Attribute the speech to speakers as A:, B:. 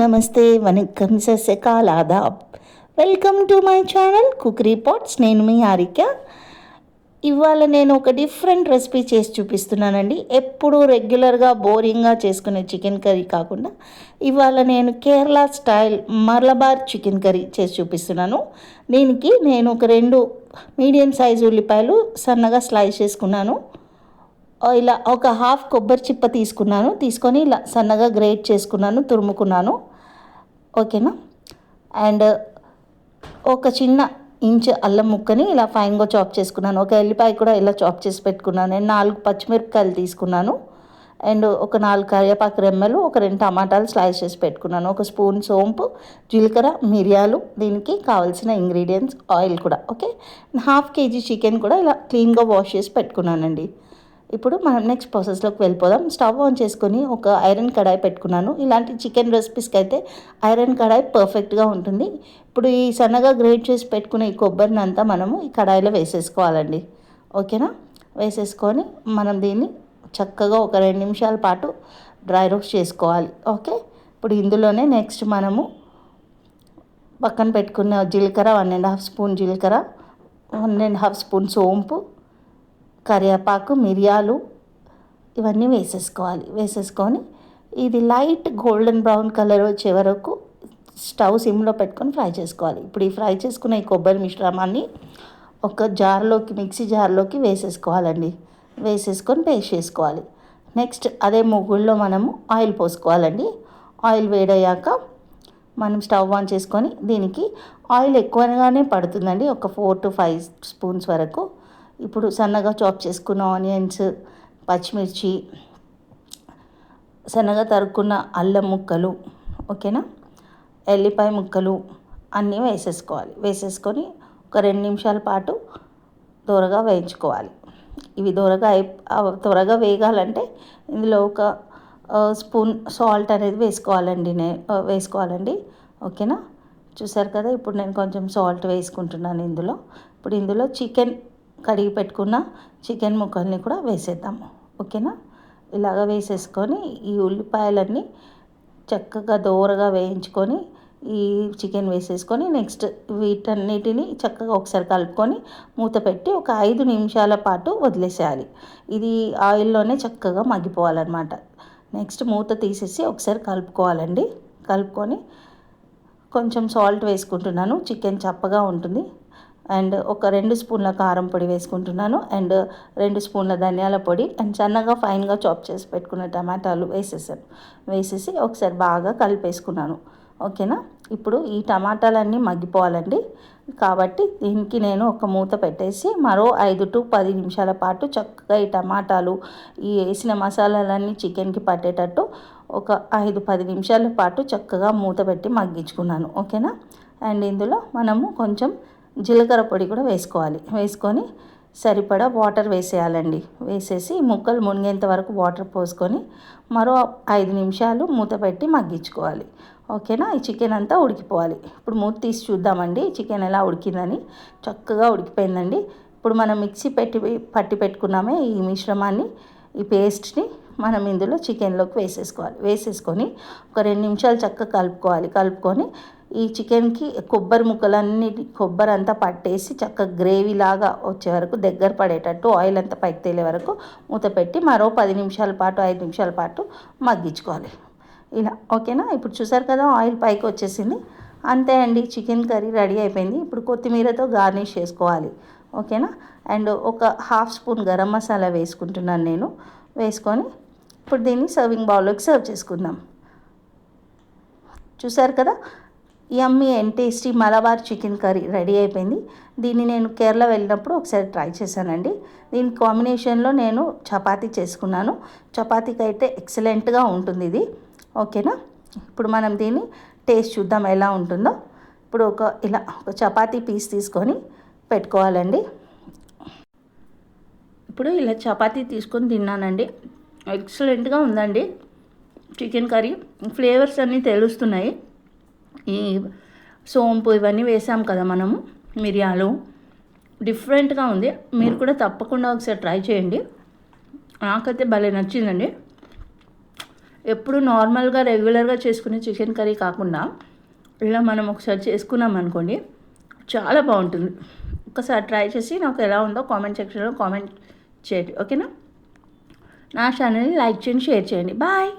A: నమస్తే, వనక్కం, సస్యకాల్, ఆదాబ్. Welcome to my channel cookery pots. నేను మీ హారిక. ఇవాళ నేను ఒక డిఫరెంట్ రెసిపీ చేసి చూపిస్తున్నానండి. ఎప్పుడు రెగ్యులర్గా బోరింగ్గా చేసుకునే చికెన్ కర్రీ కాకుండా ఇవాళ నేను Kerala style Malabar chicken curry చేసి చూపిస్తున్నాను. దీనికి నేను ఒక 2 మీడియం సైజు ఉల్లిపాయలు సన్నగా స్లైస్ చేసుకున్నాను. ఇలా ఒక హాఫ్ కొబ్బరి చిప్ప తీసుకొని ఇలా సన్నగా గ్రేట్ చేసుకున్నాను, తురుముకున్నాను. ఓకేనా. అండ్ ఒక చిన్న ఇంచు అల్లం ముక్కని ఇలా ఫైన్గా చాప్ చేసుకున్నాను. ఒక ఎల్లిపాయ కూడా ఇలా చాప్ చేసి పెట్టుకున్నాను. నేను 4 పచ్చిమిరపకాయలు తీసుకున్నాను. అండ్ ఒక 4 కరివేపాకు రెమ్మలు, ఒక 2 టమాటాలు స్లైస్ చేసి పెట్టుకున్నాను. ఒక స్పూన్ సోంపు, జీలకర్ర, మిరియాలు, దీనికి కావాల్సిన ఇంగ్రీడియంట్స్, ఆయిల్ కూడా. ఓకే. హాఫ్ కేజీ చికెన్ కూడా ఇలా క్లీన్గా వాష్ చేసి పెట్టుకున్నానండి. ఇప్పుడు మనం నెక్స్ట్ ప్రాసెస్లోకి వెళ్ళిపోదాం. స్టవ్ ఆన్ చేసుకొని ఒక ఐరన్ కడాయి పెట్టుకున్నాను. ఇలాంటి చికెన్ రెసిపీస్కి అయితే ఐరన్ కడాయి పర్ఫెక్ట్గా ఉంటుంది. ఇప్పుడు ఈ సన్నగా గ్రేట్ చేసి పెట్టుకునే ఈ కొబ్బరిని అంతా మనము ఈ కడాయిలో వేసేసుకోవాలండి. ఓకేనా. వేసేసుకొని మనం దీన్ని చక్కగా ఒక 2 నిమిషాల పాటు డ్రై రోస్ట్ చేసుకోవాలి. ఓకే. ఇప్పుడు ఇందులోనే నెక్స్ట్ మనము పక్కన పెట్టుకున్న జీలకర్ర, 1.5 స్పూన్ జీలకర్ర, 1.5 స్పూన్ సోంపు, కరివేపాకు, మిరియాలు ఇవన్నీ వేసేసుకొని ఇది లైట్ గోల్డెన్ బ్రౌన్ కలర్ వచ్చే వరకు స్టవ్ సిమ్లో పెట్టుకొని ఫ్రై చేసుకోవాలి. ఇప్పుడు ఈ ఫ్రై చేసుకున్న ఈ కొబ్బరి మిశ్రమాన్ని ఒక మిక్సీ జార్లోకి వేసేసుకోవాలండి. వేసేసుకొని పేస్ట్ చేసుకోవాలి. నెక్స్ట్ అదే ముగ్గుల్లో మనము ఆయిల్ పోసుకోవాలండి. ఆయిల్ వేడయ్యాక మనం స్టవ్ ఆన్ చేసుకొని దీనికి ఆయిల్ ఎక్కువగానే పడుతుందండి, ఒక 4 to 5 స్పూన్స్ వరకు. ఇప్పుడు సన్నగా చాప్ చేసుకున్న ఆనియన్స్, పచ్చిమిర్చి, సన్నగా తరుక్కున్న అల్లం ముక్కలు, ఓకేనా, ఎల్లిపాయ ముక్కలు అన్నీ వేసేసుకొని ఒక 2 నిమిషాల పాటు దూరగా వేయించుకోవాలి. ఇవి త్వరగా వేగాలంటే ఇందులో ఒక స్పూన్ సాల్ట్ అనేది వేసుకోవాలండి. ఓకేనా. చూసారు కదా, ఇప్పుడు నేను కొంచెం సాల్ట్ వేసుకుంటున్నాను ఇందులో. ఇప్పుడు ఇందులో కడిగి పెట్టుకున్న చికెన్ ముక్కల్ని కూడా వేసేద్దాము. ఓకేనా. ఇలాగ వేసేసుకొని ఈ ఉల్లిపాయలన్నీ చక్కగా దోరగా వేయించుకొని ఈ చికెన్ వేసేసుకొని నెక్స్ట్ వీటన్నిటిని చక్కగా ఒకసారి కలుపుకొని మూత పెట్టి ఒక 5 నిమిషాల పాటు వదిలేసేయాలి. ఇది ఆయిల్లోనే చక్కగా మగ్గిపోవాలన్నమాట. నెక్స్ట్ మూత తీసేసి ఒకసారి కలుపుకోవాలండి. కలుపుకొని కొంచెం సాల్ట్ వేసుకుంటున్నాను, చికెన్ చప్పగా ఉంటుంది. అండ్ ఒక 2 స్పూన్ల కారం పొడి వేసుకుంటున్నాను. అండ్ 2 స్పూన్ల ధనియాల పొడి, అండ్ సన్నగా ఫైన్గా చాప్ చేసి పెట్టుకున్న టమాటాలు వేసేసి ఒకసారి బాగా కలిపేసుకున్నాను. ఓకేనా. ఇప్పుడు ఈ టమాటాలన్నీ మగ్గిపోవాలండి. కాబట్టి దీనికి నేను ఒక మూత పెట్టేసి మరో 5 to 10 నిమిషాల పాటు చక్కగా ఈ టమాటాలు, ఈ వేసిన మసాలాలన్నీ చికెన్కి పట్టేటట్టు ఒక 5-10 నిమిషాల పాటు చక్కగా మూత పెట్టి మగ్గించుకున్నాను. ఓకేనా. అండ్ ఇందులో మనము కొంచెం జీలకర్ర పొడి కూడా వేసుకొని సరిపడా వాటర్ వేసేయాలండి. వేసేసి ముక్కలు మునిగేంత వరకు వాటర్ పోసుకొని మరో 5 నిమిషాలు మూత పెట్టి మగ్గించుకోవాలి. ఓకేనా. ఈ చికెన్ అంతా ఉడికిపోవాలి. ఇప్పుడు మూత తీసి చూద్దామండి చికెన్ ఎలా ఉడికిందని. చక్కగా ఉడికిపోయిందండి. ఇప్పుడు మనం మిక్సీ పట్టి పెట్టుకున్నామే ఈ మిశ్రమాన్ని, ఈ పేస్ట్ని మనం ఇందులో చికెన్లోకి వేసేసుకొని ఒక 2 నిమిషాలు చక్కగా కలుపుకొని ఈ చికెన్కి కొబ్బరి అంతా పట్టేసి చక్కగా గ్రేవీ లాగా వచ్చే వరకు, దగ్గర పడేటట్టు ఆయిల్ అంతా పైకి తేలే వరకు మూత పెట్టి మరో 5 నిమిషాల పాటు మగ్గించుకోవాలి ఇలా. ఓకేనా. ఇప్పుడు చూసారు కదా, ఆయిల్ పైకి వచ్చేసింది. అంతే అండి, చికెన్ కర్రీ రెడీ అయిపోయింది. ఇప్పుడు కొత్తిమీరతో గార్నిష్ చేసుకోవాలి. ఓకేనా. అండ్ ఒక 1/2 స్పూన్ గరం మసాలా వేసుకుంటున్నాను నేను. వేసుకొని ఇప్పుడు దీన్ని సర్వింగ్ బౌల్లోకి సర్వ్ చేసుకుందాం. చూసారు కదా, యమ్మీ and tasty Malabar chicken curry ready అయిపోయింది. దీన్ని నేను కేరళ వెళ్ళినప్పుడు ఒకసారి ట్రై చేశానండి. దీని కాంబినేషన్లో నేను చపాతీ చేసుకున్నాను. చపాతీకి అయితే ఎక్సలెంట్గా ఉంటుంది ఇది. ఓకేనా. ఇప్పుడు మనం దీన్ని టేస్ట్ చూద్దాం ఎలా ఉంటుందో. ఇప్పుడు ఒక చపాతీ పీస్ తీసుకొని పెట్టుకోవాలండి. ఇప్పుడు ఇలా చపాతీ తీసుకొని తిన్నానండి. ఎక్సలెంట్గా ఉందండి చికెన్ కర్రీ. ఫ్లేవర్స్ అన్నీ తెలుస్తున్నాయి. ఈ సోంపు ఇవన్నీ వేసాం కదా మనము, మిరియాలు, డిఫరెంట్గా ఉంది. మీరు కూడా తప్పకుండా ఒకసారి ట్రై చేయండి. నాకైతే భలే నచ్చిందండి. ఎప్పుడు నార్మల్గా రెగ్యులర్గా చేసుకునే చికెన్ కర్రీ కాకుండా ఇలా మనం ఒకసారి చేసుకున్నాం అనుకోండి, చాలా బాగుంటుంది. ఒకసారి ట్రై చేసి నాకు ఎలా ఉందో కామెంట్ సెక్షన్లో కామెంట్ చేయండి, ఓకేనా? నా ఛానల్ని లైక్ చేయండి, షేర్ చేయండి. బాయ్.